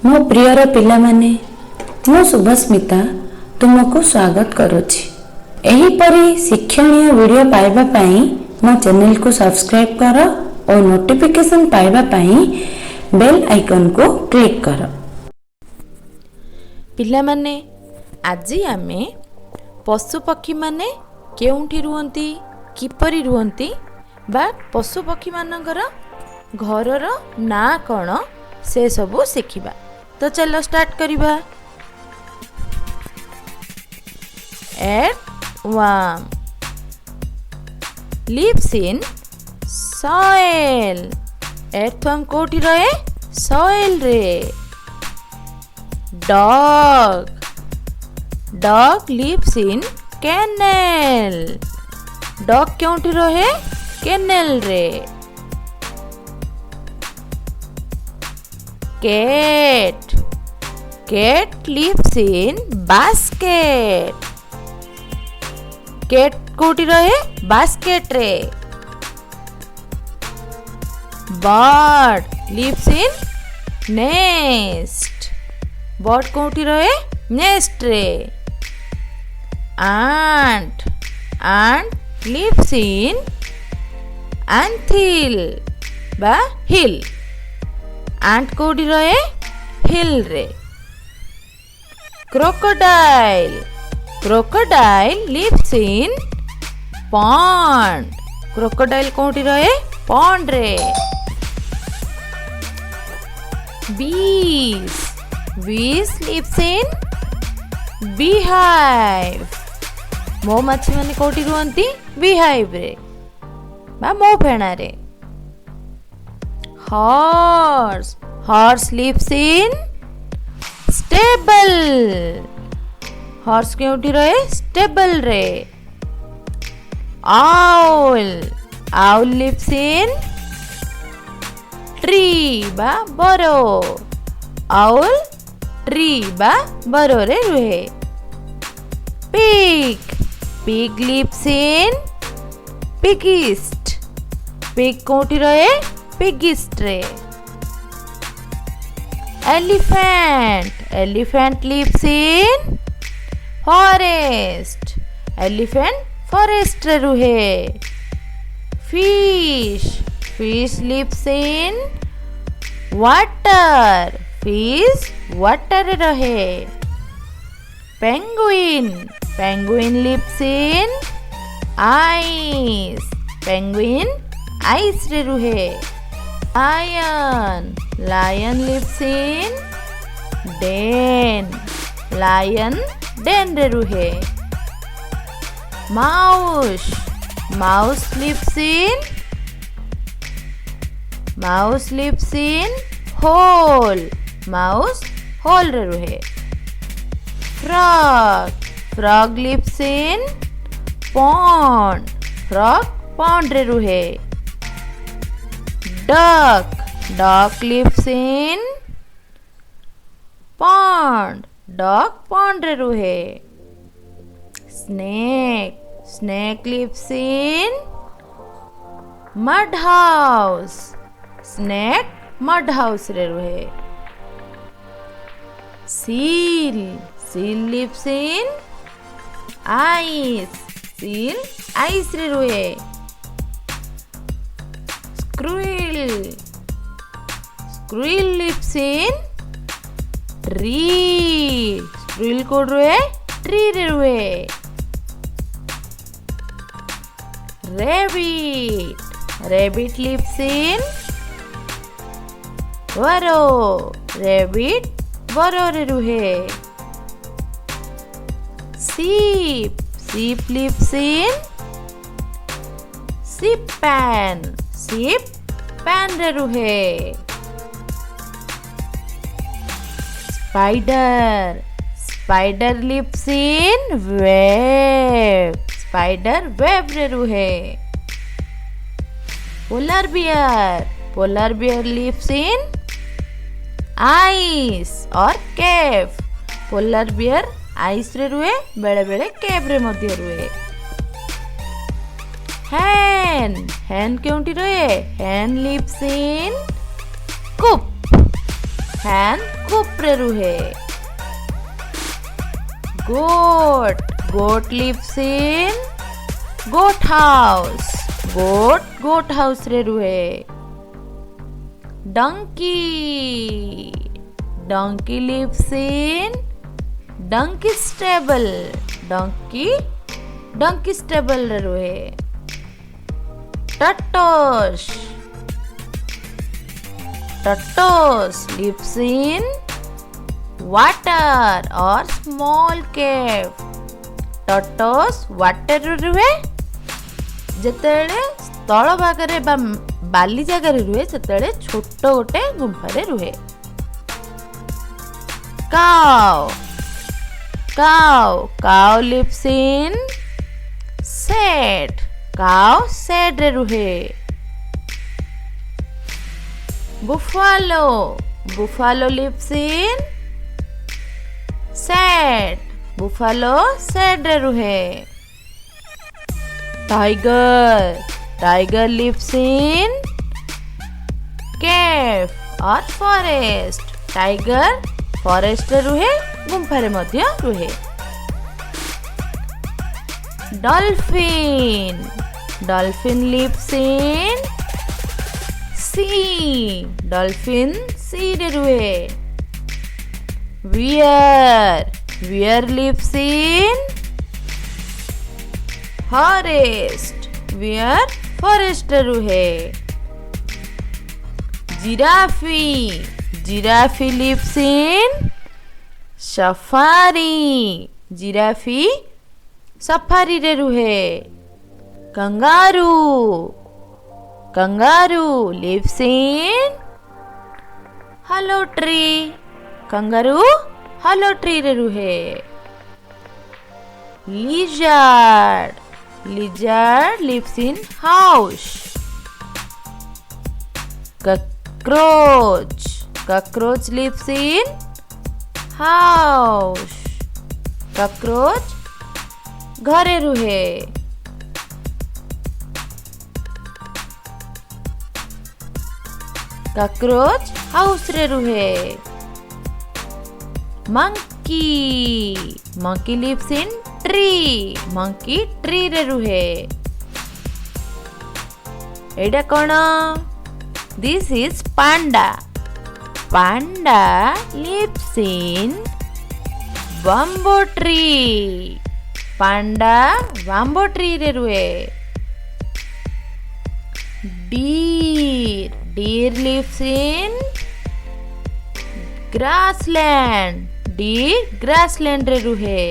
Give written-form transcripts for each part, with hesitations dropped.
मो प्रियर पिला माने मो शुभस्मिता तुमको स्वागत करुछि। एहीपरि शिक्षणीय वीडियो पाइबा पई मो चैनल को सब्सक्राइब कर और नोटिफिकेशन पाइबा पई बेल आइकन को क्लिक कर। पिला माने आज आमे पशु पक्षी माने केउंठी रुहंती किपरि रुहंती बा पशु पक्षी मानकर घरर ना कौन से सबू शिखिबा। तो चलो स्टार्ट करिबा। earthworm lives in soil। earthworm कोठी रहे soil रे। dog lives in kennel। dog क्योंठी रहे kennel रे। cat lives in basket। cat कोठी रहे basket रे। bird lives in nest। bird कोठी रहे nest रे। ant lives in anthill बा hill। ant कोठी रहे हिल रे। crocodile lives in pond। crocodile कोठी रहे pond रे। bees lives in beehive। मो माछी माने कोठी रुहंती beehive रे बा मो फेणा रे। horse lives in stable। horse क्योंठी रहे stable रे। owl lives in tree बा बरो। owl tree बा बरो रे रुहे। pig lives in pigist। pig कोठी रहे pigist रे। elephant lives in forest। elephant forest रे रुहे। fish lives in water। fish water रे रहे। penguin lives in ice। penguin ice रे रुहे। lion lives in den। lion den रे रुहे। mouse lives in hole। mouse hole रे रुहे। frog lives in pond। frog pond रे रुहे। duck lives in pond। duck pond रे रुहे। snake lives in mud house। snake mud house रे रुहे। seal lives in ice। seal ice रे रुहे। squirrel lives in tree। squirrel को रुहे tree रे रुहे। rabbit lives in burrow। rabbit burrow रे रुहे। sheep lives in sheep pen। sheep pen रे रुहे। spider lives in web। spider web रे रुहे। polar bear lives in ice और cave। polar bear ice रे रुहे बेले बेले cave रे मध्य रुहे। hen क्योंटी रहे hen lives in coop। hen coopରେ ରୁହେ। goat goat lives in goat house goat house ରେ ରୁହେ। donkey lives in donkey stable donkey stable ରେ ରୁହେ। tortoise lives in water or small cave tortoise water ରେ ରୁହେ। ଯେତେବେଳେ ସ୍ଥଳ ଭାଗରେ ବା ବାଲି ଜାଗାରେ ରୁହେ ସେତେବେଳେ ଛୋଟ ଗୋଟେ ଗୁମ୍ଫାରେ ରୁହେ। cow lives in shed shed ରେ ରୁହେ। buffalo lives in shed ରେ ରୁହେ। tiger lives in cave or forest tiger forest ରେ ରୁହେ ଗୁମ୍ଫାରେ ମଧ୍ୟ ରୁହେ। dolphin lives in sea ରେ ରୁହେ। bear lives in forest ରେ ରୁହେ। giraffe lives in safari ରେ ରୁହେ। kangaroo lives in hollow tree ରେ ରୁହେ। lizard lives in house। cockroach lives in house cockroach ଘରେ ରୁହେ। cockroach house ରେ ରୁହେ। monkey lives in tree ରେ ରୁହେ। ଏଇଟା କ'ଣ? this is panda lives in bamboo tree ରେ ରୁହେ। deer lives in grassland ରେ ରୁହେ।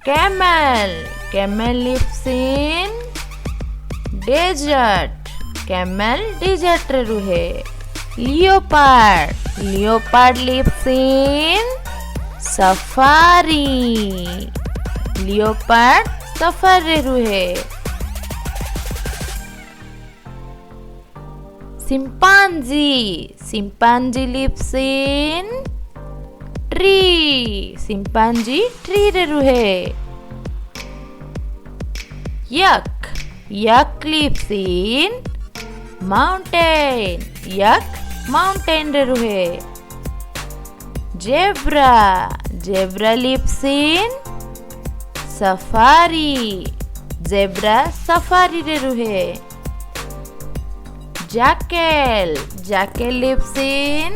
camel lives in desert ରେ ରୁହେ। leopard lives in safari ରେ ରୁହେ। chimpanzee lives in tree ରେ ରୁହେ। yak lives in mountain ରେ ରୁହେ। zebra lives in safari ରେ ରୁହେ। jackal lives in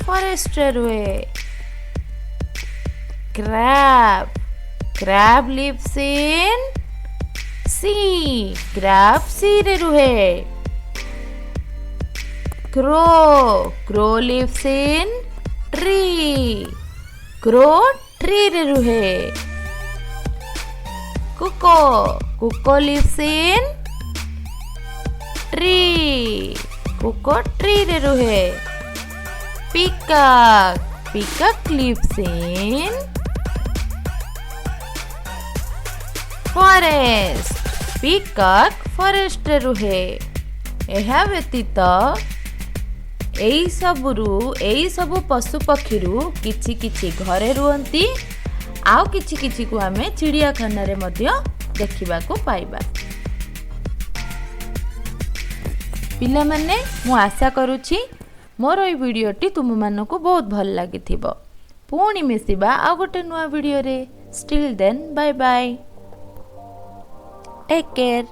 forest ରେ ରୁହେ। crab lives in sea ରେ ରୁହେ। crow lives in tree ରେ ରୁହେ। cuckoo lives in tree ରେ ରୁହେ। peacock lives in forest ରେ ରୁହେ। ଏହା ବ୍ୟତୀତ ଏଇ ସବୁ ପଶୁ ପକ୍ଷୀରୁ କିଛି ଘରେ ରୁହନ୍ତି ଆଉ କିଛି କୁ ଆମେ ଚିଡ଼ିଆଖାନାରେ ମଧ୍ୟ ଦେଖିବାକୁ ପାଇବା। ପିଲାମାନେ ମୁଁ ଆଶା କରୁଛି ମୋର ଏଇ ଭିଡ଼ିଓଟି ତୁମମାନଙ୍କୁ ବହୁତ ଭଲ ଲାଗିଥିବ। ପୁଣି ମିଶିବା ଆଉ ଗୋଟେ ନୂଆ ଭିଡ଼ିଓରେ। Still then bye bye, take care.